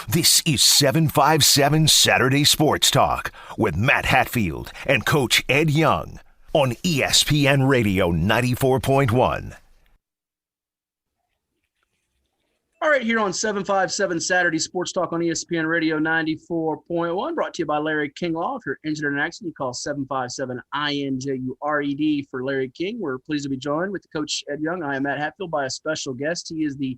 This is 757 Saturday Sports Talk with Matt Hatfield and Coach Ed Young on ESPN Radio 94.1. All right, here on 757 Saturday Sports Talk on ESPN Radio 94.1, brought to you by Larry King Law. If you're injured in an accident, you call 757-INJURED for Larry King. We're pleased to be joined with Coach Ed Young. I am Matt Hatfield by a special guest. He is the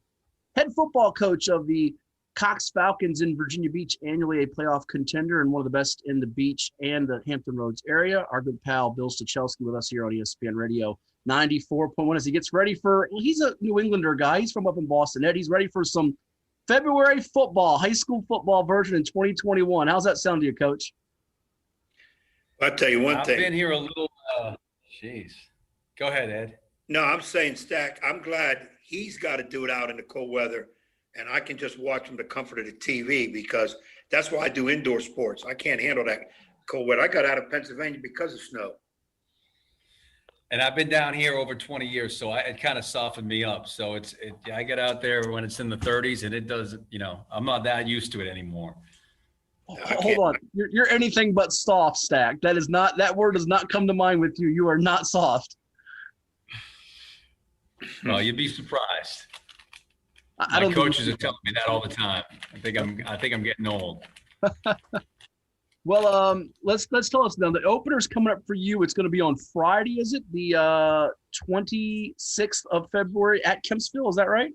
head football coach of the Cox Falcons in Virginia Beach, annually a playoff contender and one of the best in the Beach and the Hampton Roads area. Our good pal, Bill Stachelski, with us here on ESPN Radio 94.1 as he gets ready for, well, he's a New Englander guy. He's from up in Boston. Ed, he's ready for some February football, high school football version in 2021. How's that sound to you, Coach? I'll tell you one thing. I've been here a little, jeez. Go ahead, Ed. No, I'm saying, Stack, I'm glad he's got to do it out in the cold weather, and I can just watch from the comfort of the TV, because that's why I do indoor sports. I can't handle that cold weather. I got out of Pennsylvania because of snow. And I've been down here over 20 years, so it kind of softened me up. So I get out there when it's in the 30s, and it does, I'm not that used to it anymore. Hold on. You're anything but soft, Stack. That word does not come to mind with you. You are not soft. Well, you'd be surprised. My coaches are telling me that all the time. I think I'm getting old. Well, let's tell us now. The opener's coming up for you. It's going to be on Friday, is it? The 26th of February at Kempsville. Is that right?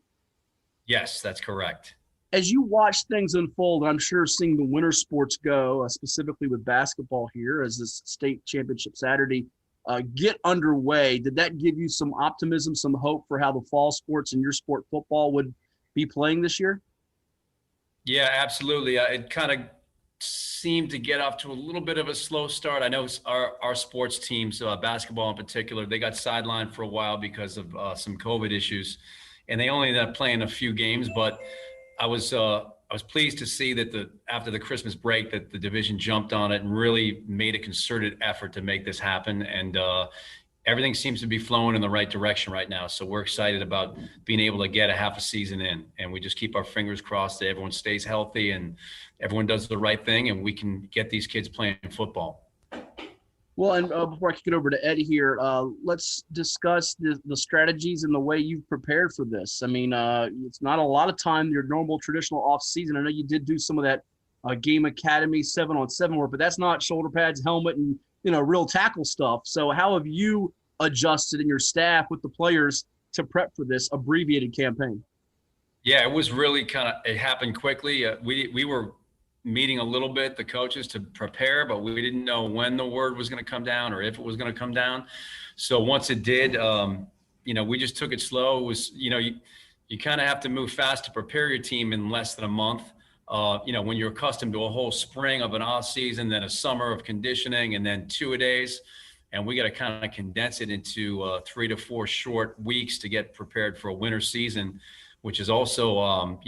Yes, that's correct. As you watch things unfold, I'm sure seeing the winter sports go, specifically with basketball here as this state championship Saturday, get underway, did that give you some optimism, some hope for how the fall sports and your sport football would be playing this year? Yeah, absolutely. It kind of seemed to get off to a little bit of a slow start. I know our sports teams, basketball in particular, they got sidelined for a while because of some COVID issues, and they only ended up playing a few games. But I was pleased to see that after the Christmas break that the division jumped on it and really made a concerted effort to make this happen. And everything seems to be flowing in the right direction right now. So we're excited about being able to get a half a season in, and we just keep our fingers crossed that everyone stays healthy and everyone does the right thing, and we can get these kids playing football. Well, and before I kick it over to Ed here, let's discuss the strategies and the way you've prepared for this. I mean, it's not a lot of time, your normal traditional off season. I know you did do some of that game academy 7-on-7 work, but that's not shoulder pads, helmet, and real tackle stuff. So how have you adjusted in your staff with the players to prep for this abbreviated campaign? Yeah, it was really it happened quickly. We were meeting a little bit, the coaches, to prepare, but we didn't know when the word was going to come down or if it was going to come down. So once it did, we just took it slow. It was, you kind of have to move fast to prepare your team in less than a month. When you're accustomed to a whole spring of an off season, then a summer of conditioning, and then 2-a-days, and we got to kind of condense it into 3 to 4 short weeks to get prepared for a winter season, which is also,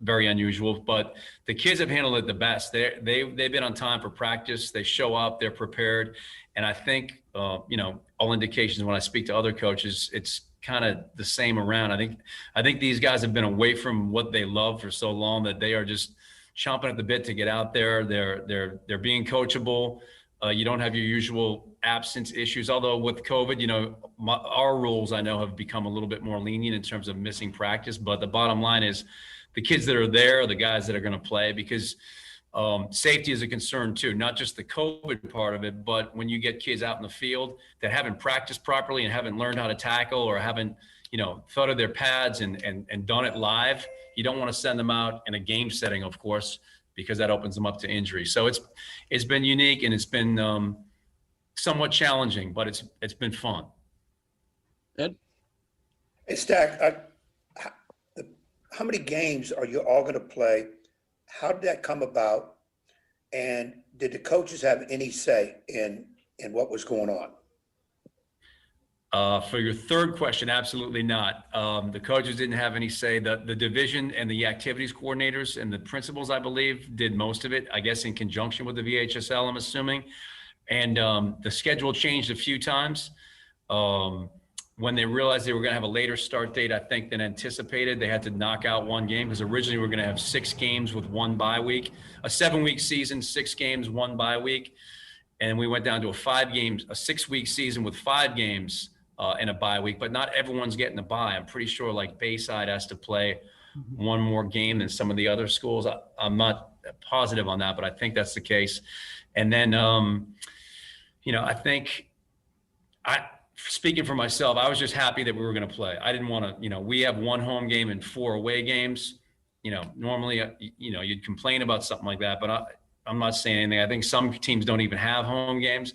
very unusual. But the kids have handled it the best. They've been on time for practice. They show up, they're prepared, and I think all indications when I speak to other coaches, it's kind of the same around. I think these guys have been away from what they love for so long that they are just chomping at the bit to get out there. They're being coachable. You don't have your usual absence issues, although with COVID, our rules I know have become a little bit more lenient in terms of missing practice. But the bottom line is the kids that are there are the guys that are going to play, because safety is a concern too, not just the COVID part of it, but when you get kids out in the field that haven't practiced properly and haven't learned how to tackle or haven't, thought of their pads and done it live, you don't want to send them out in a game setting, of course, because that opens them up to injury. So it's been unique, and it's been somewhat challenging, but it's been fun. Ed? Hey, Stack, how many games are you all going to play? How did that come about? And did the coaches have any say in what was going on? For your third question, absolutely not. The coaches didn't have any say. The division and the activities coordinators and the principals, I believe, did most of it, I guess in conjunction with the VHSL, I'm assuming. And the schedule changed a few times. when they realized they were going to have a later start date, I think, than anticipated, they had to knock out one game, because originally we were going to have 6 games with 1 bye week, a 7-week season, 6 games, 1 bye week. And we went down to a 6-week season with 5 games and a bye week, but not everyone's getting a bye. I'm pretty sure like Bayside has to play one more game than some of the other schools. I'm not positive on that, but I think that's the case. And then, I think speaking for myself, I was just happy that we were going to play. I didn't want to, we have 1 home game and 4 away games. Normally, you'd complain about something like that, but I'm not saying anything. I think some teams don't even have home games.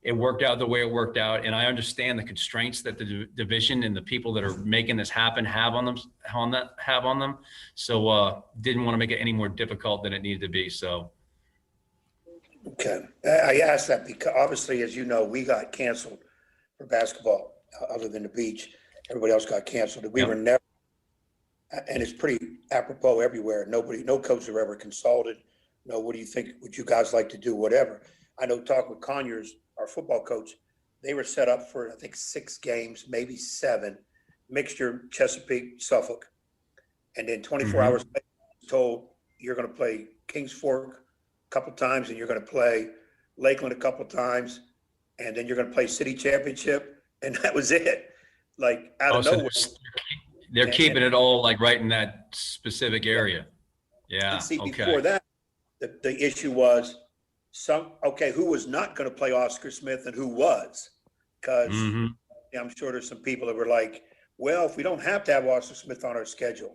It worked out the way it worked out, and I understand the constraints that the division and the people that are making this happen have on them. So didn't want to make it any more difficult than it needed to be. So. Okay, I asked that because obviously, as you know, we got canceled for basketball. Other than the beach, everybody else got canceled. We were never, and it's pretty apropos everywhere. No coaches are ever consulted. No, what do you think? Would you guys like to do? Whatever. I know. Talk with Conyers, our football coach. They were set up for I think 6 games, maybe 7, mixture Chesapeake, Suffolk, and then 24 hours later, told you're going to play Kings Fork a couple times, and you're going to play Lakeland a couple times, and then you're going to play city championship, and that was it. Like out of nowhere. They're keeping it all like right in that specific area. Yeah. And see, okay. Before that, the issue was who was not going to play Oscar Smith and who was, because I'm sure there's some people that were like, well, if we don't have to have Oscar Smith on our schedule.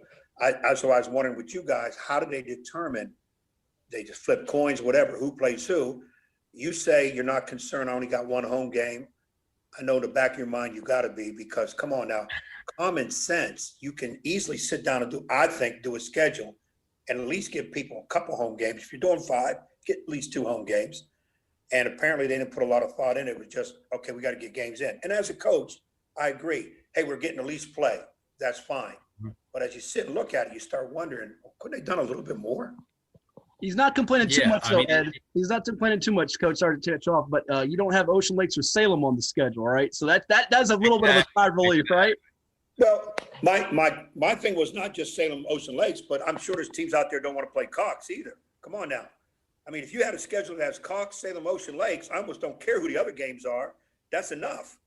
So I was wondering with you guys, how do they determine? They just flip coins, whatever, who plays who. You say you're not concerned, I only got 1 home game. I know in the back of your mind you got to be, because come on now, common sense, you can easily sit down and do a schedule and at least give people a couple home games. If you're doing 5, get at least 2 home games. And apparently they didn't put a lot of thought in it. It was just, okay, we got to get games in. And as a coach, I agree. Hey, we're getting at least play. That's fine. But as you sit and look at it, you start wondering, couldn't they have done a little bit more? He's not complaining too much, though, Ed. He's not complaining too much, Coach. Sorry to touch off, but you don't have Ocean Lakes or Salem on the schedule, all right? So that does a little bit of a sigh of relief, right? Well, my thing was not just Salem, Ocean Lakes, but I'm sure there's teams out there don't want to play Cox either. Come on now. I mean, if you had a schedule that has Cox, Salem, Ocean Lakes, I almost don't care who the other games are. That's enough.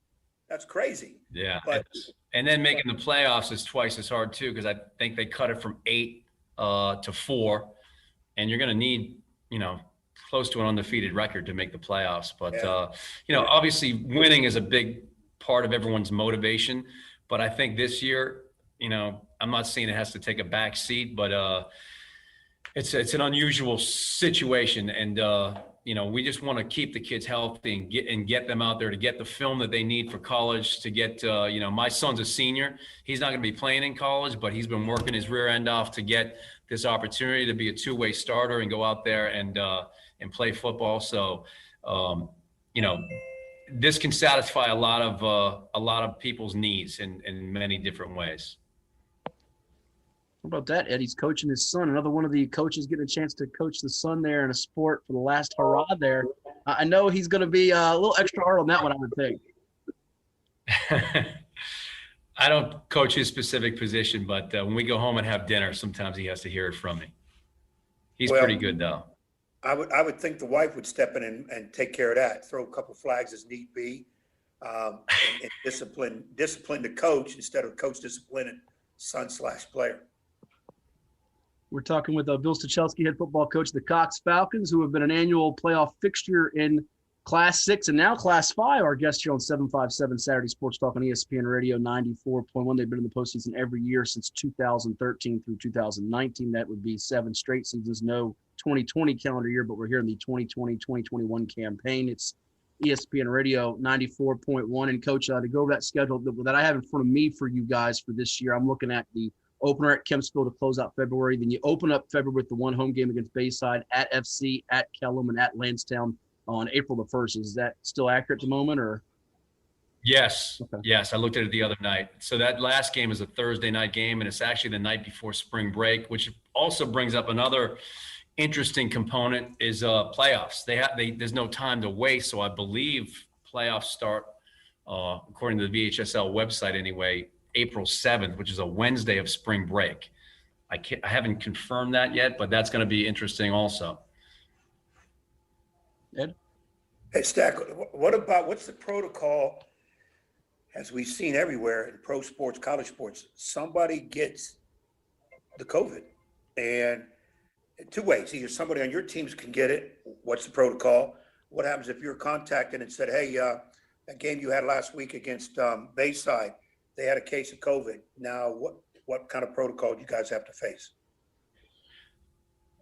That's crazy. Yeah. But, and then making the playoffs is twice as hard, too, because I think they cut it from 8 to 4. And you're going to need, close to an undefeated record to make the playoffs. But, obviously winning is a big part of everyone's motivation. But I think this year, I'm not saying it has to take a back seat, but it's an unusual situation. And, we just want to keep the kids healthy and get them out there to get the film that they need for college, to get, my son's a senior. He's not going to be playing in college, but he's been working his rear end off to get this opportunity to be a 2-way starter and go out there and play football. So, this can satisfy a lot of people's needs in many different ways. How about that? Eddie's coaching his son. Another one of the coaches getting a chance to coach the son there in a sport for the last hurrah there. I know he's going to be a little extra hard on that one, I would think. I don't coach his specific position, but when we go home and have dinner, sometimes he has to hear it from me. He's pretty good, though. I would think the wife would step in and take care of that, throw a couple flags as need be, and discipline the coach instead of coach disciplining son/player. We're talking with Bill Stachelski, head football coach of the Cox Falcons, who have been an annual playoff fixture in Class 6 and now Class 5. Our guest here on 757 Saturday Sports Talk on ESPN Radio 94.1. They've been in the postseason every year since 2013 through 2019. That would be 7 straight seasons, no 2020 calendar year, but we're here in the 2020-2021 campaign. It's ESPN Radio 94.1. And, Coach, to go over that schedule that I have in front of me for you guys for this year, I'm looking at the opener at Kempsville to close out February. Then you open up February with the 1 home game against Bayside, at FC, at Kellum, and at Lansdowne on April the 1st. Is that still accurate at the moment, or? Yes. Okay. Yes. I looked at it the other night. So that last game is a Thursday night game, and it's actually the night before spring break, which also brings up another interesting component is playoffs. There's no time to waste. So I believe playoffs start according to the VHSL website anyway, April 7th, which is a Wednesday of spring break. I haven't confirmed that yet, but that's going to be interesting also. Ed? Hey, Stack, what's the protocol, as we've seen everywhere in pro sports, college sports? Somebody gets the COVID, and two ways. Either somebody on your teams can get it. What's the protocol? What happens if you're contacted and said, hey, that game you had last week against Bayside, they had a case of COVID. Now, what kind of protocol do you guys have to face?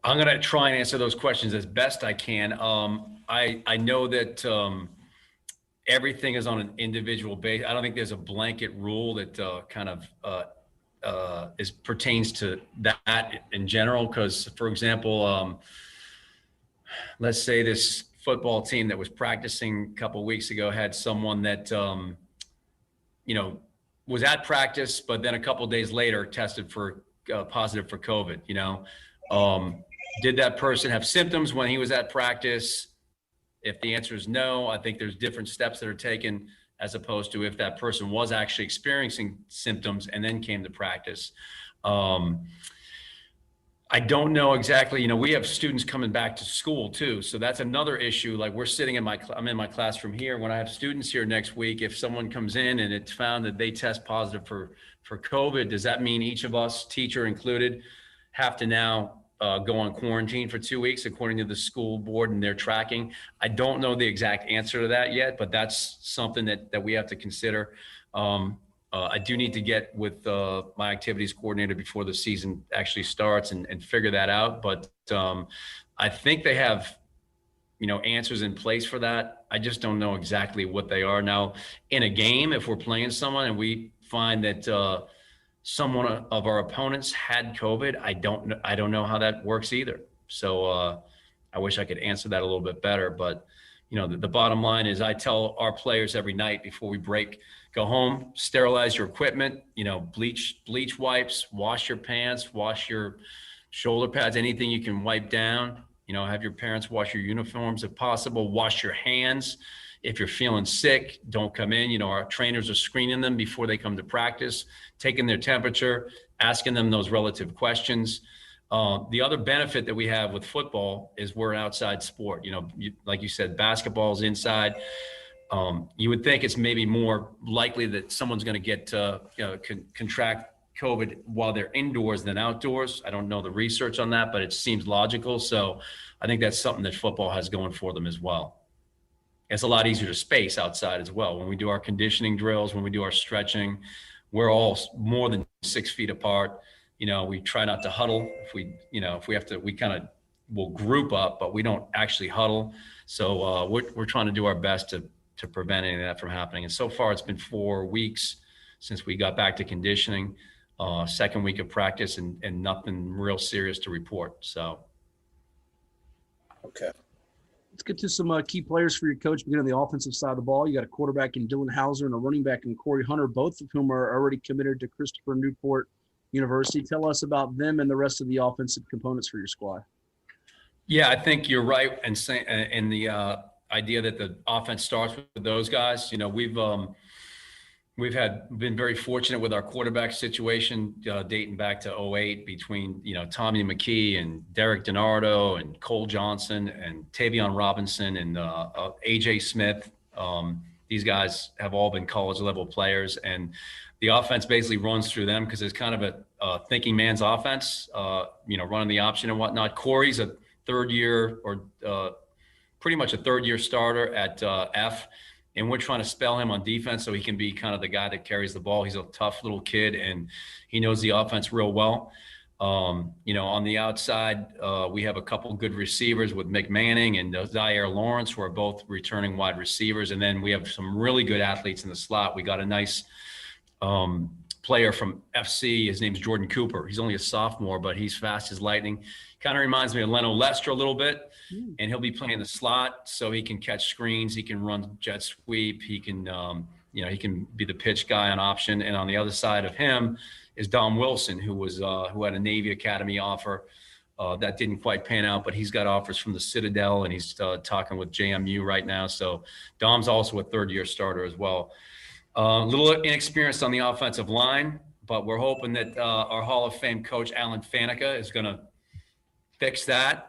I'm going to try and answer those questions as best I can. I know that everything is on an individual basis. I don't think there's a blanket rule that pertains to that in general. Because, for example, let's say this football team that was practicing a couple of weeks ago had someone that was at practice, but then a couple of days later tested for positive for COVID. Did that person have symptoms when he was at practice? If the answer is no, I think there's different steps that are taken, as opposed to if that person was actually experiencing symptoms and then came to practice. I don't know exactly. We have students coming back to school too, so that's another issue. Like I'm in my classroom here. When I have students here next week, if someone comes in and it's found that they test positive for COVID, does that mean each of us, teacher included, have to now go on quarantine for 2 weeks according to the school board and their tracking? I don't know the exact answer to that yet, but that's something that we have to consider. I do need to get with my activities coordinator before the season actually starts and figure that out. But I think they have, answers in place for that. I just don't know exactly what they are. Now, in a game, if we're playing someone and we find that someone of our opponents had COVID, I don't know how that works either. So I wish I could answer that a little bit better. But the bottom line is, I tell our players every night before we break, go home, sterilize your equipment, bleach wipes, wash your pants, wash your shoulder pads, anything you can wipe down, have your parents wash your uniforms if possible, wash your hands. If you're feeling sick, don't come in. Our trainers are screening them before they come to practice, taking their temperature, asking them those relative questions. The other benefit that we have with football is we're an outside sport. Like you said, basketball's inside. You would think it's maybe more likely that someone's going to get contract COVID while they're indoors than outdoors. I don't know the research on that, but it seems logical. So I think that's something that football has going for them as well. It's a lot easier to space outside as well. When we do our conditioning drills, when we do our stretching, we're all more than 6 feet apart. We try not to huddle. If we have to, we'll group up, but we don't actually huddle. So we're trying to do our best to prevent any of that from happening. And so far, it's been 4 weeks since we got back to conditioning, second week of practice, and nothing real serious to report. So. Okay. Let's get to some key players for your coach. Beginning on the offensive side of the ball, you got a quarterback in Dylan Hauser and a running back in Corey Hunter, both of whom are already committed to Christopher Newport University. Tell us about them and the rest of the offensive components for your squad. Yeah, I think you're right in the idea that the offense starts with those guys. We've been very fortunate with our quarterback situation dating back to 2008 between, Tommy McKee and Derek DiNardo and Cole Johnson and Tavion Robinson and AJ Smith. These guys have all been college level players, and the offense basically runs through them because it's kind of a thinking man's offense, running the option and whatnot. Corey's a third year or pretty much a third year starter at F. And we're trying to spell him on defense so he can be kind of the guy that carries the ball. He's a tough little kid, and he knows the offense real well. On the outside, we have a couple good receivers with Mick Manning and Zaire Lawrence, who are both returning wide receivers. And then we have some really good athletes in the slot. We got a nice player from FC. His name's Jordan Cooper. He's only a sophomore, but he's fast as lightning. Kind of reminds me of Leno Lester a little bit. And he'll be playing the slot, so he can catch screens. He can run jet sweep. He can, he can be the pitch guy on option. And on the other side of him is Dom Wilson, who had a Navy Academy offer. That didn't quite pan out, but he's got offers from the Citadel, and he's talking with JMU right now. So Dom's also a third-year starter as well. A little inexperienced on the offensive line, but we're hoping that our Hall of Fame coach, Alan Faneca, is going to fix that.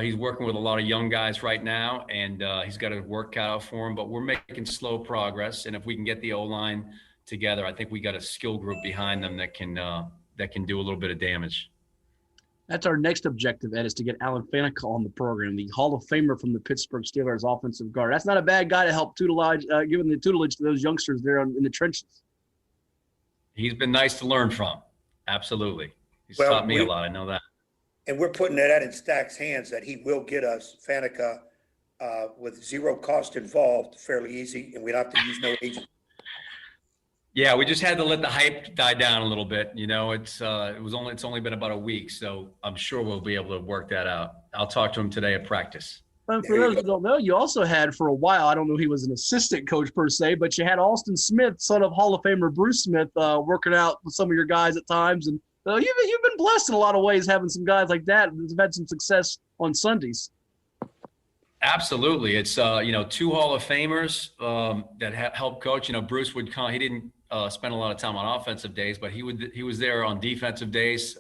He's working with a lot of young guys right now, and he's got a work cut out for him, but we're making slow progress. And if we can get the O-line together, I think we got a skill group behind them that can do a little bit of damage. That's our next objective, Ed, is to get Alan Faneca on the program, the Hall of Famer from the Pittsburgh Steelers offensive guard. That's not a bad guy to help tutelage, giving the tutelage to those youngsters there in the trenches. He's been nice to learn from. Absolutely. He's taught me a lot. I know that. And we're putting that in Stack's hands that he will get us Faneca with zero cost involved, fairly easy, and we don't have to use no agent. Yeah, we just had to let the hype die down a little bit. You know, it's only been about a week, so I'm sure we'll be able to work that out. I'll talk to him today at practice. And for those who don't know, you also had for a while, I don't know if he was an assistant coach per se, but you had Austin Smith, son of Hall of Famer Bruce Smith, working out with some of your guys at times. And you've been blessed in a lot of ways having some guys like that who've had some success on Sundays. Absolutely. It's, two Hall of Famers that helped coach. You know, Bruce would come. He didn't spend a lot of time on offensive days, but he was there on defensive days,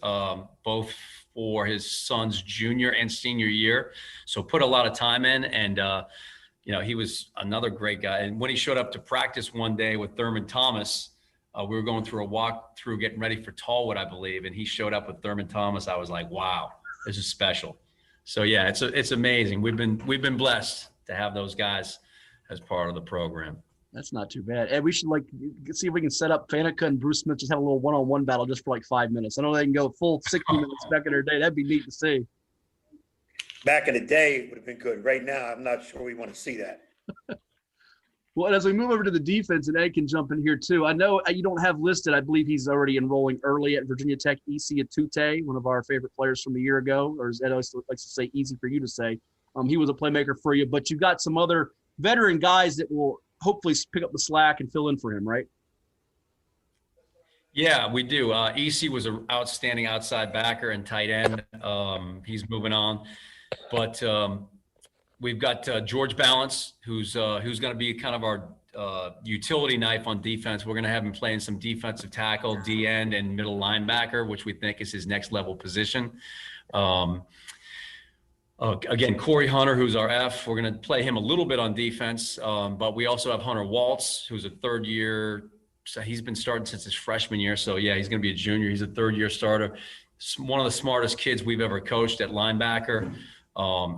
both for his son's junior and senior year. So put a lot of time in, and he was another great guy. And when he showed up to practice one day with Thurman Thomas, we were going through a walk through getting ready for Tallwood, I believe, and he showed up with Thurman Thomas. I was like, wow, this is special. So yeah, it's amazing. We've been blessed to have those guys as part of the program. That's not too bad. And we should see if we can set up Faneca and Bruce Smith just have a little one-on-one battle just for 5 minutes. I know they can go full 60 minutes back in their day. That'd be neat to see. Back in the day, it would have been good. Right now, I'm not sure we want to see that. Well, as we move over to the defense, and Ed can jump in here too. I know you don't have listed. I believe he's already enrolling early at Virginia Tech. Isi Atute, one of our favorite players from a year ago, or as Ed always likes to say, easy for you to say. He was a playmaker for you, but you've got some other veteran guys that will hopefully pick up the slack and fill in for him, right? Yeah, we do. EC was an outstanding outside backer and tight end. He's moving on, but we've got George Balance, who's going to be kind of our utility knife on defense. We're going to have him playing some defensive tackle, D end, and middle linebacker, which we think is his next level position. Again, Corey Hunter, who's our F, we're going to play him a little bit on defense, but we also have Hunter Waltz, who's a third year. So he's been starting since his freshman year. So yeah, he's going to be a junior. He's a third year starter. One of the smartest kids we've ever coached at linebacker.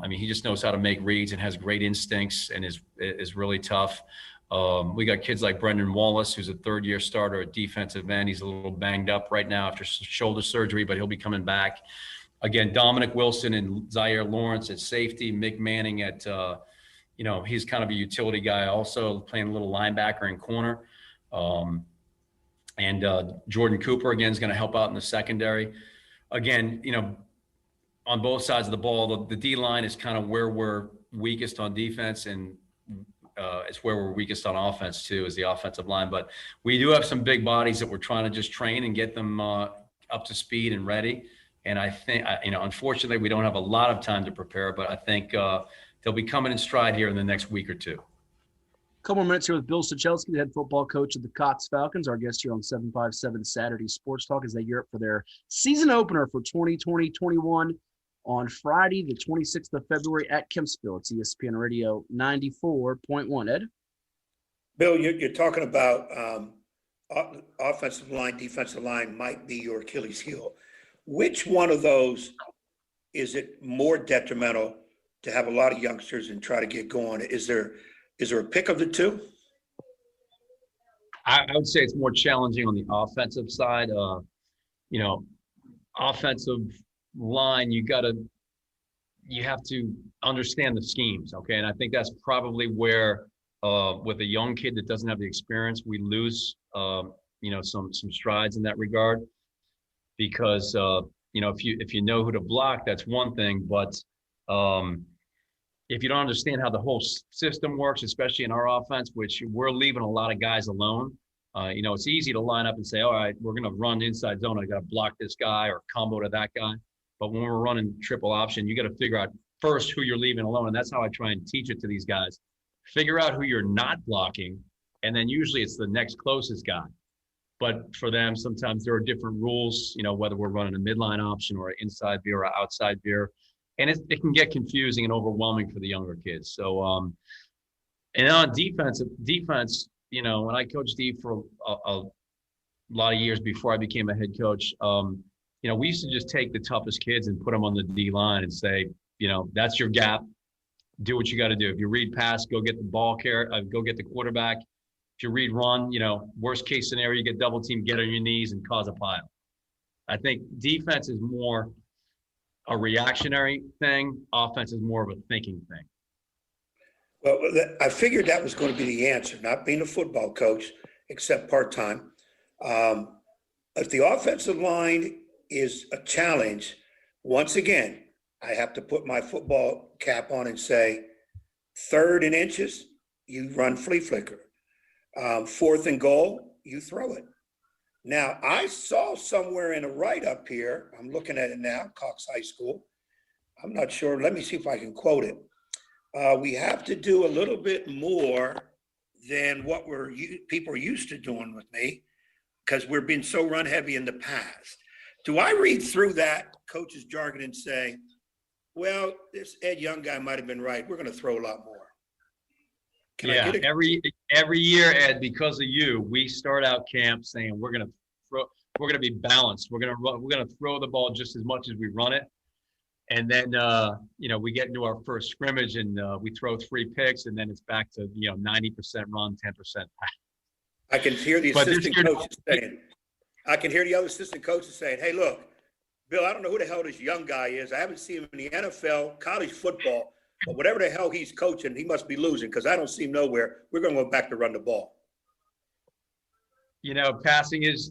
He just knows how to make reads and has great instincts and is really tough. We got kids like Brendan Wallace, who's a third year starter at defensive end. He's a little banged up right now after shoulder surgery, but he'll be coming back. Again, Dominic Wilson and Zaire Lawrence at safety, Mick Manning at, he's kind of a utility guy also, playing a little linebacker and corner. And Jordan Cooper, again, is going to help out in the secondary. Again, on both sides of the ball, the D-line is kind of where we're weakest on defense, and it's where we're weakest on offense too, is the offensive line. But we do have some big bodies that we're trying to just train and get them up to speed and ready. And I think, unfortunately, we don't have a lot of time to prepare, but I think they'll be coming in stride here in the next week or two. A couple more minutes here with Bill Stachelski, the head football coach of the Cox Falcons, our guest here on 757 Saturday Sports Talk as they gear up for their season opener for 2020-21 on Friday, the 26th of February at Kempsville. It's ESPN Radio 94.1. Ed? Bill, you're talking about offensive line, defensive line might be your Achilles heel. Which one of those is it more detrimental to have a lot of youngsters and try to get going? Is there a pick of the two? I would say it's more challenging on the offensive side. Offensive line, you have to understand the schemes, okay? And I think that's probably where, with a young kid that doesn't have the experience, we lose, some strides in that regard. Because if you know who to block, that's one thing. But if you don't understand how the whole system works, especially in our offense, which we're leaving a lot of guys alone, it's easy to line up and say, all right, we're going to run inside zone. I got to block this guy or combo to that guy. But when we're running triple option, you got to figure out first who you're leaving alone. And that's how I try and teach it to these guys. Figure out who you're not blocking, and then usually it's the next closest guy. But for them, sometimes there are different rules, whether we're running a midline option or an inside veer or outside veer. And it can get confusing and overwhelming for the younger kids. So, and on defense, when I coached D for a lot of years before I became a head coach, we used to just take the toughest kids and put them on the D line and say, that's your gap. Do what you got to do. If you read pass, go get the ball carrier, go get the quarterback. If you read run, worst case scenario, you get double team, get on your knees and cause a pile. I think defense is more a reactionary thing. Offense is more of a thinking thing. Well, I figured that was going to be the answer, not being a football coach, except part-time. If the offensive line is a challenge, once again, I have to put my football cap on and say, 3rd and inches, you run flea flicker. 4th and goal, you throw it. Now, I saw somewhere in a write-up here, I'm looking at it now, Cox High School. I'm not sure. Let me see if I can quote it. We have to do a little bit more than what people are used to doing with me because we're being so run heavy in the past. Do I read through that coach's jargon and say, well, this Ed Young guy might have been right. We're going to throw a lot more. Can I get it? Every year, Ed, because of you, we start out camp saying we're going to be balanced. We're going to throw the ball just as much as we run it. And then, we get into our first scrimmage and we throw 3 picks, and then it's back to, 90% run, 10% pass. I can hear the assistant coaches saying, hey, look, Bill, I don't know who the hell this young guy is. I haven't seen him in the NFL, college football, but whatever the hell he's coaching, he must be losing because I don't see him nowhere. We're going to go back to run the ball. Passing it's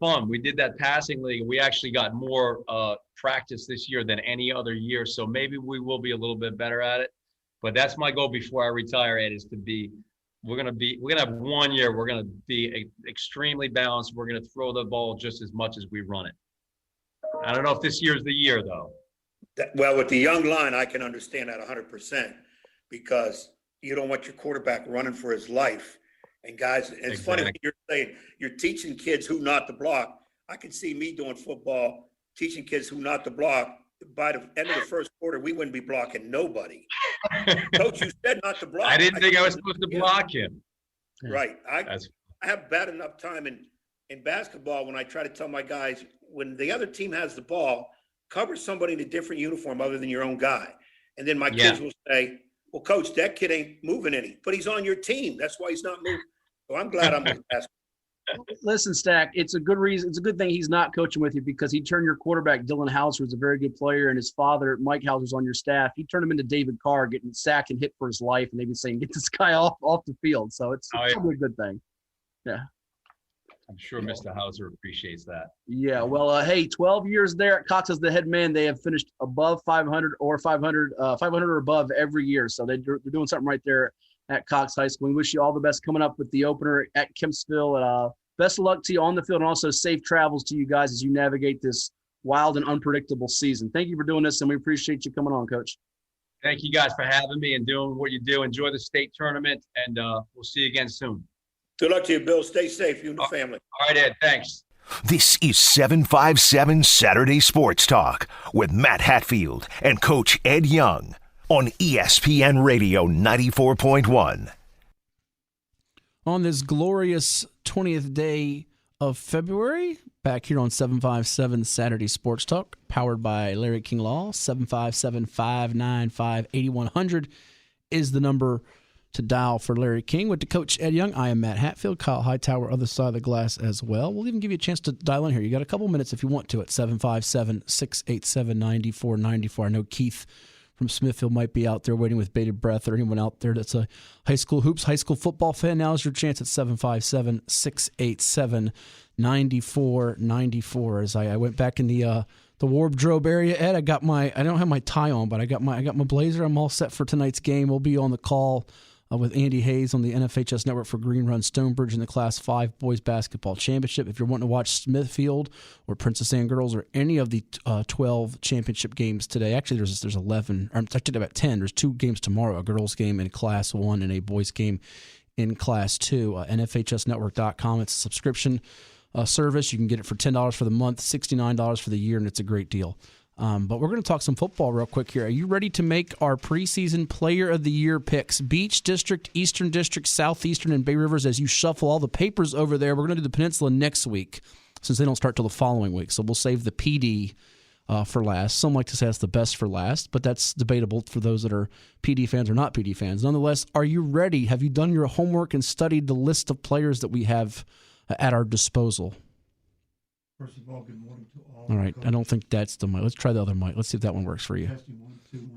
fun. We did that passing league. We actually got more practice this year than any other year. So maybe we will be a little bit better at it. But that's my goal before I retire, Ed, is we're going to have 1 year. We're going to be extremely balanced. We're going to throw the ball just as much as we run it. I don't know if this year's the year, though. Well, with the young line, I can understand that 100% because you don't want your quarterback running for his life. And guys, it's funny when you're saying you're teaching kids who not to block. I can see me doing football, teaching kids who not to block. By the end of the first quarter, we wouldn't be blocking nobody. Coach, you said not to block. I didn't think I was supposed to block him. Right. I have bad enough time in basketball when I try to tell my guys, when the other team has the ball, cover somebody in a different uniform other than your own guy. And then my kids will say, well, Coach, that kid ain't moving any, but he's on your team. That's why he's not moving. So I'm glad I'm with basketball. Listen, Stack, it's a good reason. It's a good thing he's not coaching with you because he turned your quarterback, Dylan Hauser, who's a very good player, and his father, Mike Hauser's on your staff. He turned him into David Carr, getting sacked and hit for his life, and they've been saying, get this guy off the field. So it's probably a good thing. Yeah. I'm sure Mr. Hauser appreciates that. Yeah, well, hey, 12 years there at Cox as the head man. They have finished above 500 or 500 or above every year. So they're doing something right there at Cox High School. We wish you all the best coming up with the opener at Kempsville. Best of luck to you on the field and also safe travels to you guys as you navigate this wild and unpredictable season. Thank you for doing this, and we appreciate you coming on, Coach. Thank you guys for having me and doing what you do. Enjoy the state tournament, and we'll see you again soon. Good luck to you, Bill. Stay safe, you and the family. All right, Ed. Thanks. This is 757 Saturday Sports Talk with Matt Hatfield and Coach Ed Young on ESPN Radio 94.1. On this glorious 20th day of February, back here on 757 Saturday Sports Talk, powered by Larry King Law. 757-595-8100 is the number to dial for Larry King. With the Coach Ed Young, I am Matt Hatfield. Kyle Hightower, other side of the glass as well. We'll even give you a chance to dial in here. You got a couple minutes if you want to at 757-687-9494. I know Keith from Smithfield might be out there waiting with bated breath, or anyone out there that's a high school football fan. Now's your chance at 757-687-9494. As I went back in the wardrobe area, Ed, I don't have my tie on, but I got my blazer. I'm all set for tonight's game. We'll be on the call with Andy Hayes on the NFHS Network for Green Run Stonebridge in the Class 5 Boys Basketball Championship. If you're wanting to watch Smithfield or Princess Anne Girls or any of the 12 championship games today, actually there's 11, or I'm talking about 10. There's 2 games tomorrow, a girls game in Class 1 and a boys game in Class 2. NFHSnetwork.com. It's a subscription service. You can get it for $10 for the month, $69 for the year, and it's a great deal. But we're going to talk some football real quick here. Are you ready to make our preseason player of the year picks? Beach District, Eastern District, Southeastern, and Bay Rivers. As you shuffle all the papers over there, we're going to do the Peninsula next week since they don't start till the following week. So we'll save the PD for last. Some like to say that's the best for last, but that's debatable for those that are PD fans or not PD fans. Nonetheless, are you ready? Have you done your homework and studied the list of players that we have at our disposal? First of all, good morning to all. All right. I don't think that's the mic. Let's try the other mic. Let's see if that one works for you.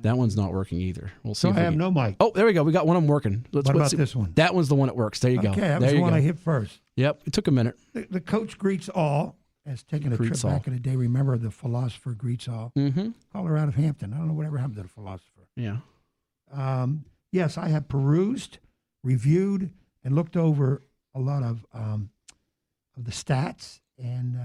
That one's not working either. We'll see. So I have no mic. Oh, there we go. We got one of them working. What about this one? That one's the one that works. There you go. Okay, that there was the you one go. I hit first. Yep. It took a minute. The coach greets all. Has taken a Greets trip all. back in the day. Remember the philosopher greets all? Mm-hmm. Caller out of Hampton. I don't know whatever happened to the philosopher. Yeah. Yes, I have perused, reviewed, and looked over a lot of the stats and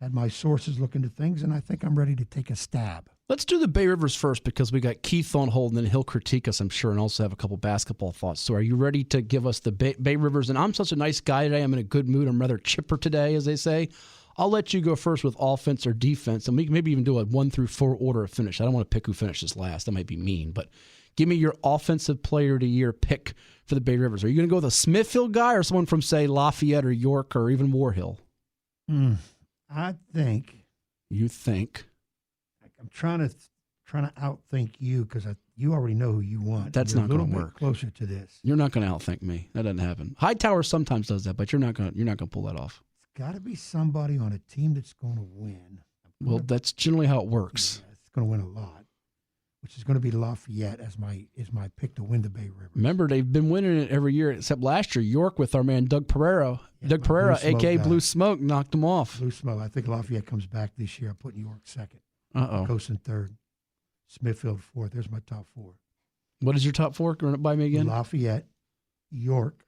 had my sources look into things, and I think I'm ready to take a stab. Let's do the Bay Rivers first because we got Keith on hold, and then he'll critique us, I'm sure, and also have a couple basketball thoughts. So are you ready to give us the Bay Rivers? And I'm such a nice guy today. I'm in a good mood. I'm rather chipper today, as they say. I'll let you go first with offense or defense, and we can maybe even do a 1 through 4 order of finish. I don't want to pick who finishes last. That might be mean, but give me your offensive player of the year pick for the Bay Rivers. Are you going to go with a Smithfield guy or someone from, say, Lafayette or York or even War Hill? I think. You think? I'm trying to outthink you because you already know who you want. That's You're not going to a little work. bit closer to this. You're not going to outthink me. That doesn't happen. Hightower sometimes does that, but you're not going to pull that off. It's got to be somebody on a team that's going to win. Well, that's generally how it works. Yeah, it's going to win a lot, which is going to be Lafayette as my pick to win the Bay River. Remember, they've been winning it every year except last year. York with our man Doug Pereira. Yeah, Doug Pereira, Blue Smoke a.k.a. guy. Blue Smoke, knocked him off. Blue Smoke. I think Lafayette comes back this year. I'm putting York second. Uh-oh. Coastin third. Smithfield fourth. There's my top 4. What is your top 4? Run it by me again. Lafayette, York,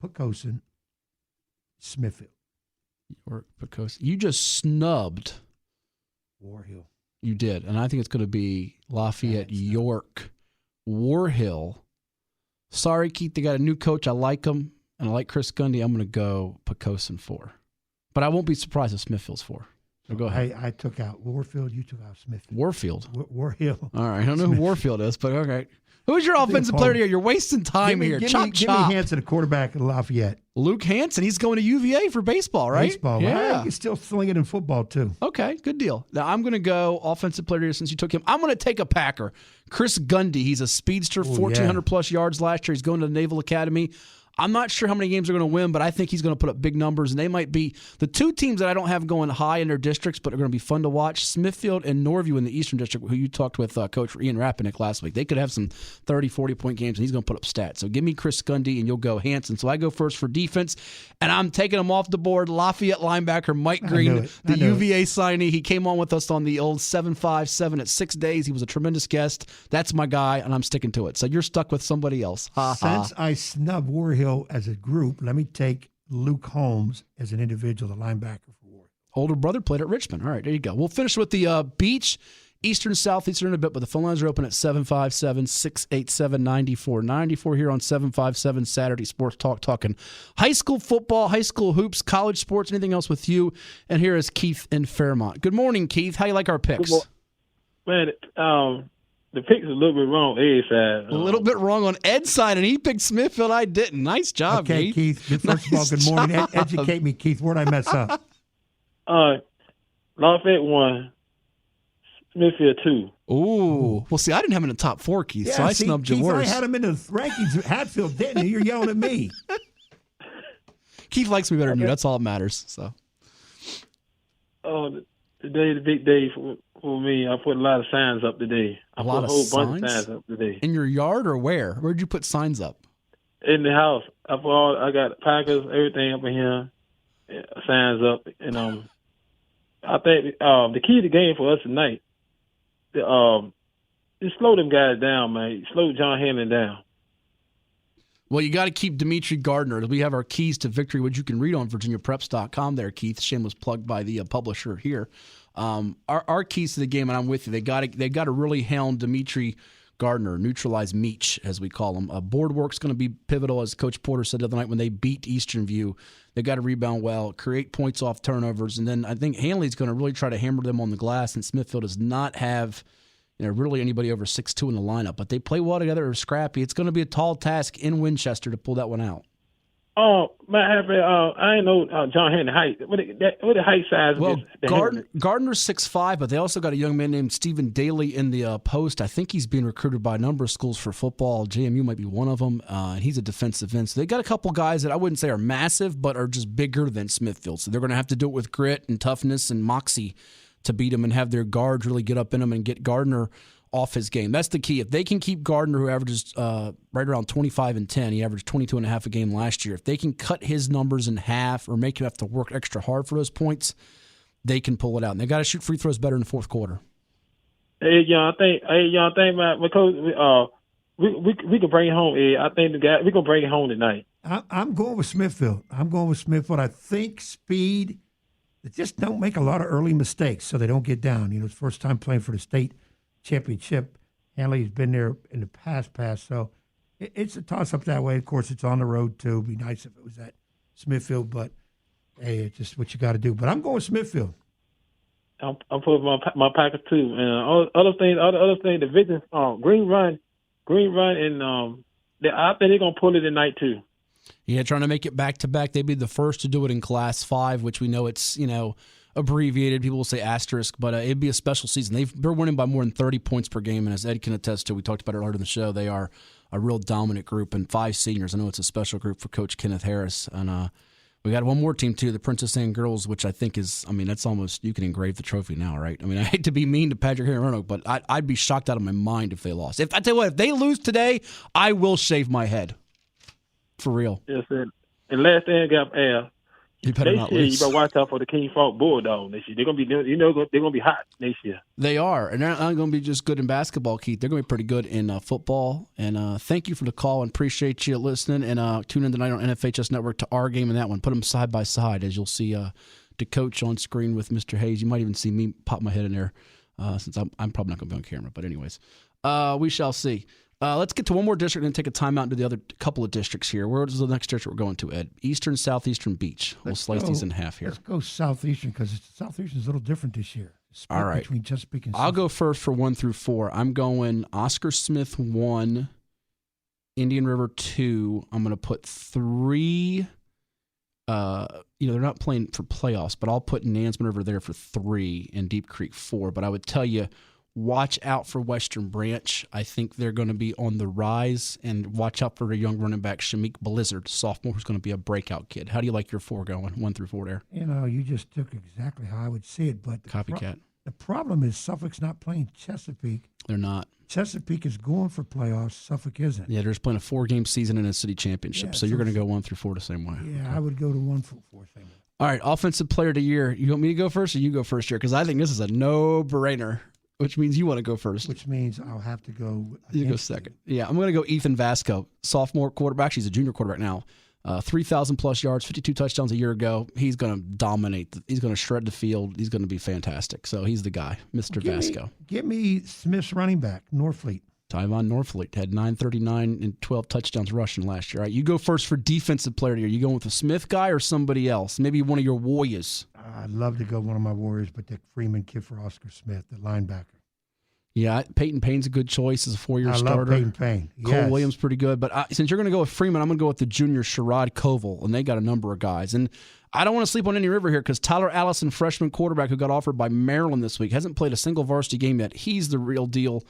Pocosin, Smithfield. York, because you just snubbed. War Hill. You did, and I think it's going to be Lafayette, York, War Hill. Sorry, Keith, they got a new coach. I like him, and I like Chris Gundy. I'm going to go Pocosin 4. But I won't be surprised if Smithfield's 4. So go ahead. I took out Warfield. You took out Smithfield. Warfield. War Hill. All right. I don't know who Warfield is, but okay. Who's your offensive player here? You're wasting time here. Give Chop. me Hanson, a quarterback at Lafayette. Luke Hanson. He's going to UVA for baseball, right? Baseball. Yeah. Well, you can still sling it in football, too. Okay, good deal. Now, I'm going to go offensive player here since you took him. I'm going to take a Packer. Chris Gundy. He's a speedster, 1,400-plus yards last year. He's going to the Naval Academy. I'm not sure how many games they're going to win, but I think he's going to put up big numbers, and they might be the 2 teams that I don't have going high in their districts, but are going to be fun to watch, Smithfield and Norview in the Eastern District, who you talked with Coach Ian Rapinick last week. They could have some 30, 40-point games, and he's going to put up stats. So give me Chris Gundy, and you'll go Hanson. So I go first for defense, and I'm taking him off the board. Lafayette linebacker Mike Green, the UVA signee. He came on with us on the old 757 at 6 days. He was a tremendous guest. That's my guy, and I'm sticking to it. So you're stuck with somebody else. Since I snubbed War Hill as a group, let me take Luke Holmes as an individual, the linebacker for War Hill. Older brother played at Richmond. All right, there you go. We'll finish with the Beach, Eastern, Southeastern in a bit, but the phone lines are open at 757-687-9494 here on 757 Saturday Sports Talk, talking high school football, high school hoops, college sports, anything else with you. And here is Keith in Fairmont. Good morning, Keith. How you like our picks? Man, the pick's a little bit wrong Ed's side. A little bit wrong on Ed's side, and he picked Smithfield. I didn't. Nice job, Okay, Keith. First of all, good morning. Educate me, Keith. Where'd I mess up? Lafayette 1, Smithfield 2. Ooh. Well, see, I didn't have him in the top 4, Keith, so I snubbed you Keith, worse. I had him in the rankings. Hatfield didn't. You're yelling at me. Keith likes me better than you. That's all that matters. So. Today's a big day for me. I put a lot of signs up today. I put a whole bunch of signs up today. In your yard or where? Where'd you put signs up? In the house. I got Packers, everything up in here, signs up. And I think the key to the game for us tonight, just slow them guys down, man. Slow John Hanlon down. Well, you got to keep Dimitri Gardner. We have our keys to victory, which you can read on VirginiaPreps.com there, Keith. Shameless plug by the publisher here. Our keys to the game, and I'm with you. They got to really hound Dimitri Gardner, neutralize Meach, as we call him. Board work's going to be pivotal, as Coach Porter said the other night when they beat Eastern View. They got to rebound well, create points off turnovers, and then I think Hanley's going to really try to hammer them on the glass, and Smithfield does not have really anybody over 6'2" in the lineup, but they play well together. They're scrappy. It's going to be a tall task in Winchester to pull that one out. Oh, I ain't know John Henry height. What the height size? Well, Gardner's 6'5", but they also got a young man named Stephen Daly in the post. I think he's being recruited by a number of schools for football. JMU might be one of them, and he's a defensive end. So they got a couple guys that I wouldn't say are massive, but are just bigger than Smithfield. So they're going to have to do it with grit and toughness and moxie to beat them and have their guards really get up in them and get Gardner off his game. That's the key. If they can keep Gardner, who averages right around 25 and 10, he averaged 22.5 a game last year. If they can cut his numbers in half or make him have to work extra hard for those points, they can pull it out. And they got to shoot free throws better in the fourth quarter. Hey, John, man, because we can bring it home. I think we're gonna bring it home tonight. I'm going with Smithfield. I think speed. They just don't make a lot of early mistakes, so they don't get down. It's first time playing for the state championship. Hanley's been there in the past, so it's a toss-up that way. Of course, it's on the road, too. It'd be nice if it was at Smithfield, but, hey, it's just what you got to do. But I'm going Smithfield. I'm putting my Packers, too. And other thing, the victims, Green Run, and I think they're going to pull it tonight, too. Yeah, trying to make it back-to-back. They'd be the first to do it in Class 5, which we know it's, abbreviated. People will say asterisk, but it'd be a special season. They're winning by more than 30 points per game, and as Ed can attest to, we talked about it earlier in the show, they are a real dominant group, and 5 seniors. I know it's a special group for Coach Kenneth Harris. And we got one more team, too, the Princess Anne Girls, which I think is, that's almost, you can engrave the trophy now, right? I hate to be mean to Patrick Henry Roanoke, but I'd be shocked out of my mind if they lost. I tell you what, if they lose today, I will shave my head. For real. Yes, and last thing I got you better not lose. You better watch out for the King Falk Bulldog next year. They're gonna be, they're gonna be hot next year. They are, and they're not going to be just good in basketball, Keith. They're going to be pretty good in football. And thank you for the call, and appreciate you listening. And tune in tonight on NFHS Network to our game in that one. Put them side by side, as you'll see the coach on screen with Mr. Hayes. You might even see me pop my head in there, since I'm probably not going to be on camera. But anyways, we shall see. Let's get to one more district and take a timeout into the other couple of districts here. Where is the next district we're going to, Ed? Eastern, Southeastern Beach. We'll slice these in half here. Let's go Southeastern, because Southeastern's a little different this year. All right. Between Chesapeake and I'll go first for 1 through 4. I'm going Oscar Smith 1, Indian River 2. I'm going to put 3. They're not playing for playoffs, but I'll put Nansemond River there for 3 and Deep Creek 4. But I would tell you, watch out for Western Branch. I think they're going to be on the rise, and watch out for the young running back, Shamik Blizzard, sophomore, who's going to be a breakout kid. How do you like your 4 going, 1 through 4 there? You just took exactly how I would see it. But Copycat. The problem is Suffolk's not playing Chesapeake. They're not. Chesapeake is going for playoffs. Suffolk isn't. Yeah, they're just playing a 4-game season in a city championship, so you're going to go 1 through 4 the same way. Yeah, okay. I would go to 1 through 4 same way. All right, Offensive Player of the Year. You want me to go first, or you go first here? Because I think this is a no-brainer. Which means you want to go first. Which means I'll have to go. You go second. Yeah, I'm going to go Ethan Vasco, sophomore quarterback. He's a junior quarterback now. 3,000-plus yards, 52 touchdowns a year ago. He's going to dominate. He's going to shred the field. He's going to be fantastic. So he's the guy, Mr. Vasco. Give me Smith's running back, Norfleet. Tyvon Norfleet had 939 and 12 touchdowns rushing last year. All right, you go first for Defensive Player of the Year. You going with the Smith guy or somebody else? Maybe one of your Warriors. I'd love to go one of my Warriors, but the Freeman kid for Oscar Smith, the linebacker. Yeah, Peyton Payne's a good choice as a 4-year starter. I love Peyton Payne. Yes. Cole Williams pretty good. But since you're going to go with Freeman, I'm going to go with the junior Sherrod Koval, and they got a number of guys. And I don't want to sleep on Indian River here, because Tyler Allison, freshman quarterback who got offered by Maryland this week, hasn't played a single varsity game yet. He's the real deal.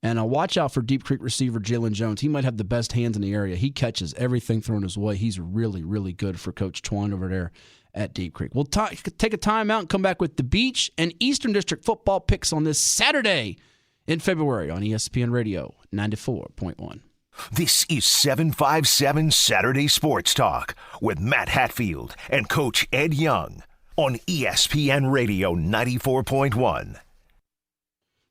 And watch out for Deep Creek receiver Jalen Jones. He might have the best hands in the area. He catches everything thrown his way. He's really, really good for Coach Twine over there at Deep Creek. We'll take a timeout and come back with the Beach and Eastern District football picks on this Saturday in February on ESPN Radio 94.1. This is 757 Saturday Sports Talk with Matt Hatfield and Coach Ed Young on ESPN Radio 94.1.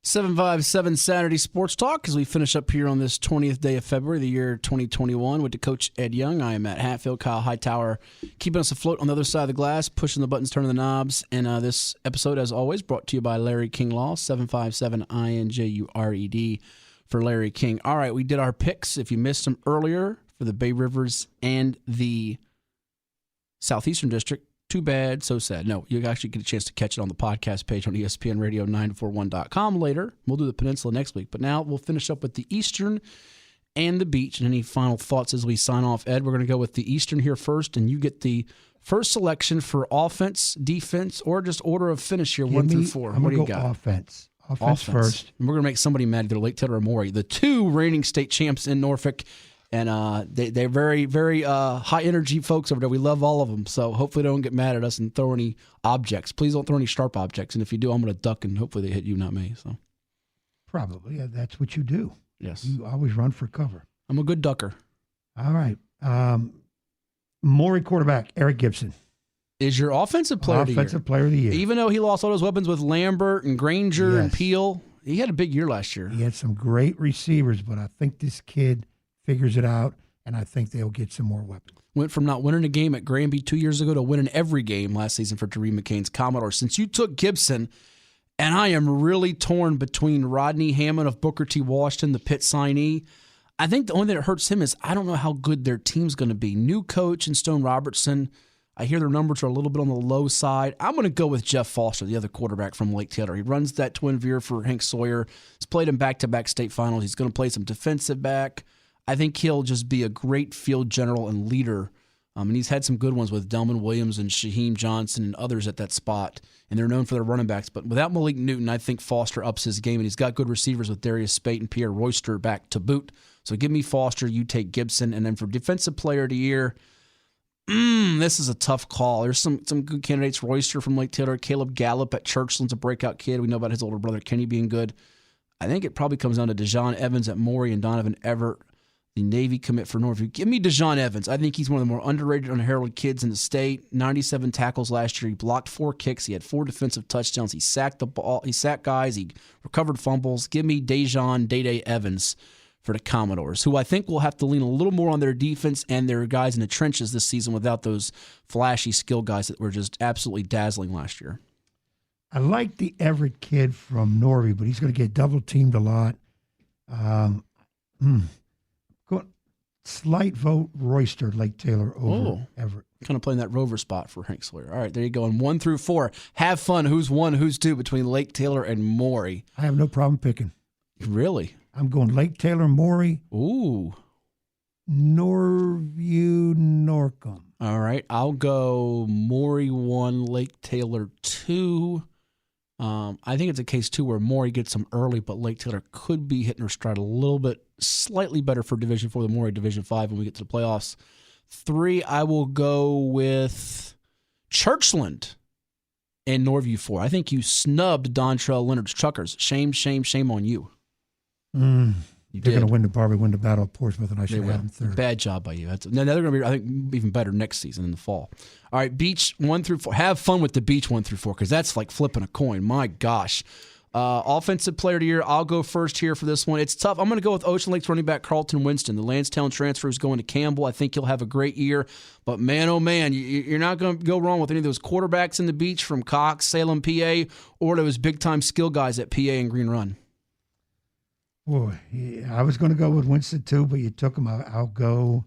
757 Saturday Sports Talk as we finish up here on this 20th day of February, the year 2021, with the coach Ed Young. I am Matt Hatfield, Kyle Hightower, keeping us afloat on the other side of the glass, pushing the buttons, turning the knobs. And this episode, as always, brought to you by Larry King Law, 757-INJURED for Larry King. All right, we did our picks. If you missed them earlier for the Bay Rivers and the Southeastern District, too bad, so sad. No, you actually get a chance to catch it on the podcast page on ESPNradio941.com later. We'll do the Peninsula next week. But now we'll finish up with the Eastern and the Beach. And any final thoughts as we sign off, Ed? We're going to go with the Eastern here first, and you get the first selection for offense, defense, or just order of finish here, 1 through 4. I'm what do you go got? Offense. Offense first. And we're going to make somebody mad, either Lake Taylor or Maury, the two reigning state champs in Norfolk. And they're very, very high-energy folks over there. We love all of them. So hopefully they don't get mad at us and throw any objects. Please don't throw any sharp objects. And if you do, I'm going to duck, and hopefully they hit you, not me. So Probably. Yeah, that's what you do. Yes. You always run for cover. I'm a good ducker. All right. Maury quarterback, Eric Gibson. Is your offensive player of the year. Offensive player of the year. Even though he lost all those weapons with Lambert and Granger and Yes. Peel, he had a big year last year. He had some great receivers, but I think this kid figures it out, and I think they'll get some more weapons. Went from not winning a game at Granby 2 years ago to winning every game last season for Doreen McCain's Commodore. Since you took Gibson, and I am really torn between Rodney Hammond of Booker T. Washington, the Pitt signee. I think the only thing that hurts him is I don't know how good their team's going to be. New coach and Stone Robertson. I hear their numbers are a little bit on the low side. I'm going to go with Jeff Foster, the other quarterback from Lake Taylor. He runs that twin veer for Hank Sawyer. He's played in back-to-back state finals. He's going to play some defensive back. I think he'll just be a great field general and leader. And he's had some good ones with Delman Williams and Shaheem Johnson and others at that spot. And they're known for their running backs. But without Malik Newton, I think Foster ups his game. And he's got good receivers with Darius Spate and Pierre Royster back to boot. So give me Foster, you take Gibson. And then for Defensive Player of the Year, this is a tough call. There's some good candidates. Royster from Lake Taylor, Caleb Gallup at Churchland's a breakout kid. We know about his older brother Kenny being good. I think it probably comes down to Dejon Evans at Maury and Donovan Everett, the Navy commit for Northview. Give me Dejon Evans. I think he's one of the more underrated, unheralded kids in the state. 97 tackles last year. He blocked 4 kicks. He had 4 defensive touchdowns. He sacked the ball. He sacked guys. He recovered fumbles. Give me Dejon Day Evans for the Commodores, who I think will have to lean a little more on their defense and their guys in the trenches this season without those flashy skill guys that were just absolutely dazzling last year. I like the Everett kid from Norby, but he's going to get double-teamed a lot. Slight vote Royster, Lake Taylor over Everett. Kind of playing that rover spot for Hank Sawyer. All right, there you go. And 1 through 4. Have fun. Who's 1, who's 2 between Lake Taylor and Maury? I have no problem picking. Really? I'm going Lake Taylor, Maury. Ooh. Norview, Norcom. All right, I'll go Maury 1, Lake Taylor 2. I think it's a case, too, where Maury gets them early, but Lake Taylor could be hitting her stride a little bit, slightly better for Division 4 than Maury Division 5 when we get to the playoffs. 3, I will go with Churchland and Norview 4. I think you snubbed Dontrell Leonard's Truckers. Shame, shame, shame on you. They're going to probably win the Battle of Portsmouth, and I should have them third. Bad job by you. Now they're going to be, I think, even better next season in the fall. All right, Beach 1 through 4. Have fun with the Beach 1 through 4 because that's like flipping a coin. My gosh. Offensive Player of the Year, I'll go first here for this one. It's tough. I'm going to go with Ocean Lake's running back Carlton Winston. The Lansdowne transfer is going to Campbell. I think he'll have a great year. But man, oh man, you're not going to go wrong with any of those quarterbacks in the Beach from Cox, Salem, PA, or those big-time skill guys at PA and Green Run. Boy, yeah, I was going to go with Winston too, but you took him. I'm going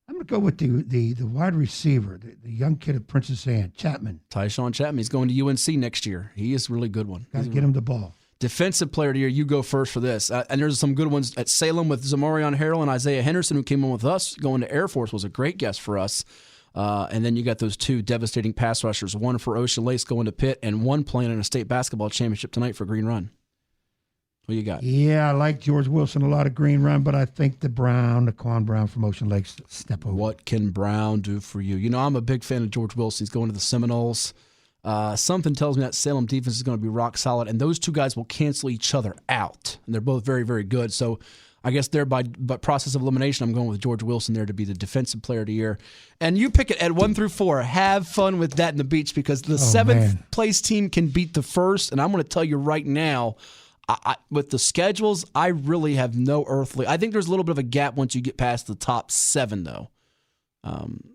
to go with the wide receiver, the young kid at Princess Anne, Chapman. Tyshawn Chapman. He's going to UNC next year. He is a really good one. Got to get him the ball. Defensive Player of the Year, you go first for this. And there's some good ones at Salem with Zamarion Harrell and Isaiah Henderson, who came on with us. Going to Air Force was a great guest for us. And then you got those 2 devastating pass rushers, 1 for Ocean Lakes going to Pitt, and 1 playing in a state basketball championship tonight for Green Run. Who you got? Yeah, I like George Wilson a lot of Green Run, but I think Quan Brown from Ocean Lakes step over. What can Brown do for you? You know, I'm a big fan of George Wilson. He's going to the Seminoles. Something tells me that Salem defense is going to be rock solid, and those 2 guys will cancel each other out. And they're both very, very good. So I guess there by process of elimination, I'm going with George Wilson there to be the Defensive Player of the Year. And you pick it at 1 through 4. Have fun with that in the Beach because the 7th place team can beat the 1st. And I'm going to tell you right now, with the schedules, I really have no earthly. I think there's a little bit of a gap once you get past the top 7, though.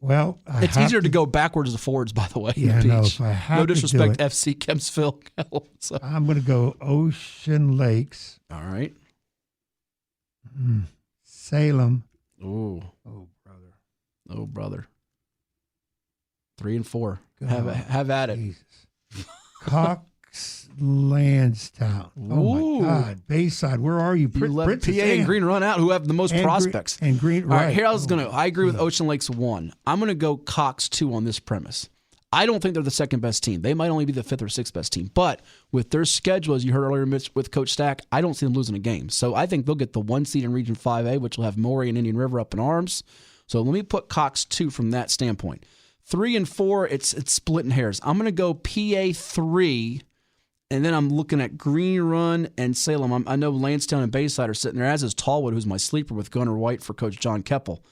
Well, it's easier to go backwards than forwards, by the way. Yeah, no. If I have no disrespect, to FC Kempsville. So. I'm going to go Ocean Lakes. All right. Salem. Ooh. Oh, brother. Oh, brother. 3 and 4. Have at it. Jesus. Cox Lansdowne. Oh, my God. Bayside. Where are you? You let PA and Green Run out, who have the most prospects. And Green, right. All right, here I agree with Ocean Lakes 1. I'm going to go Cox 2 on this premise. I don't think they're the second best team. They might only be the 5th or 6th best team. But with their schedule, as you heard earlier with Coach Stack, I don't see them losing a game. So I think they'll get the 1 seed in Region 5A, which will have Maury and Indian River up in arms. So let me put Cox 2 from that standpoint. 3 and 4, it's splitting hairs. I'm going to go PA 3, and then I'm looking at Green Run and Salem. I know Lansdowne and Bayside are sitting there, as is Tallwood, who's my sleeper with Gunnar White for Coach John Keppel.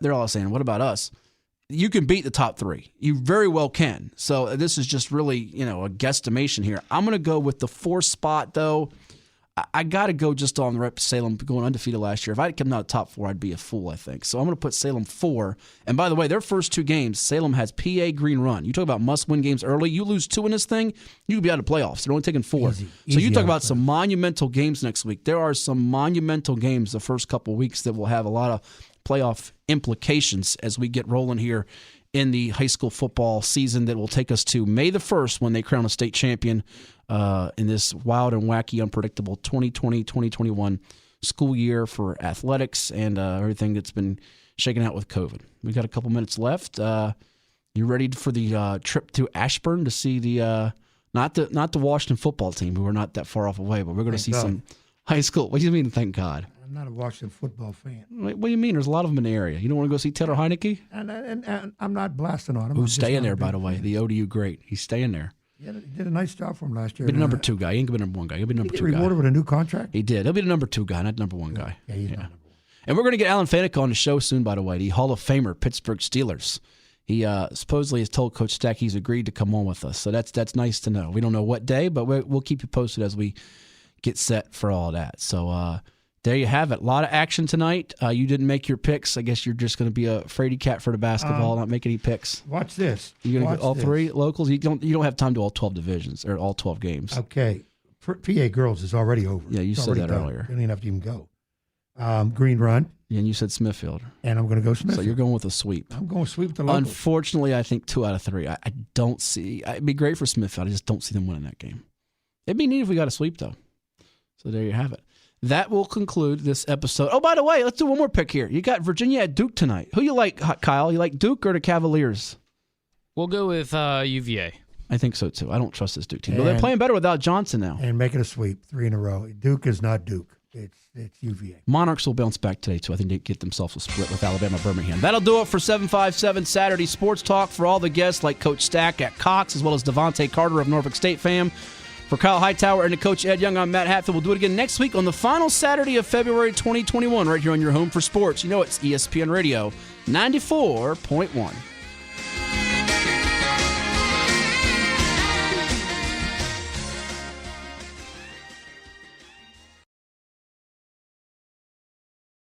They're all saying, what about us? You can beat the top 3. You very well can. So this is just really, a guesstimation here. I'm going to go with the 4 spot, though. I got to go just on the rep. Salem going undefeated last year. If I had come out top 4, I'd be a fool, I think. So I'm going to put Salem 4. And by the way, their first 2 games, Salem has PA Green Run. You talk about must-win games early. You lose 2 in this thing, you could be out of playoffs. They're only taking 4. Easy So you talk about some monumental games next week. There are some monumental games the first couple of weeks that will have a lot of playoff implications as we get rolling here in the high school football season that will take us to May the 1st when they crown a state champion in this wild and wacky, unpredictable 2020-2021 school year for athletics and everything that's been shaken out with COVID. We got a couple minutes left. You ready for the trip to Ashburn to see the not the Washington football team, who are not that far off away, but we're going to see some high school. What do you mean, thank God? I'm not a Washington football fan. What do you mean? There's a lot of them in the area. You don't want to go see Taylor Heineke? And I'm not blasting on him. Who's staying there, by the way? The ODU great. He's staying there. Yeah, he did a nice job for him last year. He'll be the number 2 guy. He ain't going to be the number 1 guy. He'll be the number 2 guy. Rewarded with a new contract? He did. He'll be the number 2 guy, not the number 1 guy. Yeah, he's not number 1. And we're going to get Alan Fanek on the show soon, by the way, the Hall of Famer, Pittsburgh Steelers. He supposedly has told Coach Stack he's agreed to come on with us. So that's nice to know. We don't know what day, but we'll keep you posted as we get set for all that. So there you have it. A lot of action tonight. You didn't make your picks. I guess you're just going to be a fraidy cat for the basketball, not make any picks. Watch this. You're going to get all 3 locals? You don't have time to do all 12 divisions or all 12 games. Okay. PA girls is already over. Yeah, you said that earlier. You don't even have to even go. Green Run. Yeah, and you said Smithfield. And I'm going to go Smithfield. So you're going with a sweep. I'm going to sweep the locals. Unfortunately, I think 2 out of 3. I don't see. It'd be great for Smithfield. I just don't see them winning that game. It'd be neat if we got a sweep, though. So there you have it. That will conclude this episode. Oh, by the way, let's do one more pick here. You got Virginia at Duke tonight. Who you like, Kyle? You like Duke or the Cavaliers? We'll go with UVA. I think so, too. I don't trust this Duke team. But they're playing better without Johnson now. And make it a sweep, 3 in a row. Duke is not Duke. It's UVA. Monarchs will bounce back today, too. I think they get themselves a split with Alabama Birmingham. That'll do it for 757 Saturday Sports Talk. For all the guests like Coach Stack at Cox, as well as Devontae Carter of Norfolk State fam. For Kyle Hightower and the Coach Ed Young, I'm Matt Hatfield. We'll do it again next week on the final Saturday of February 2021 right here on your home for sports. You know it's ESPN Radio 94.1.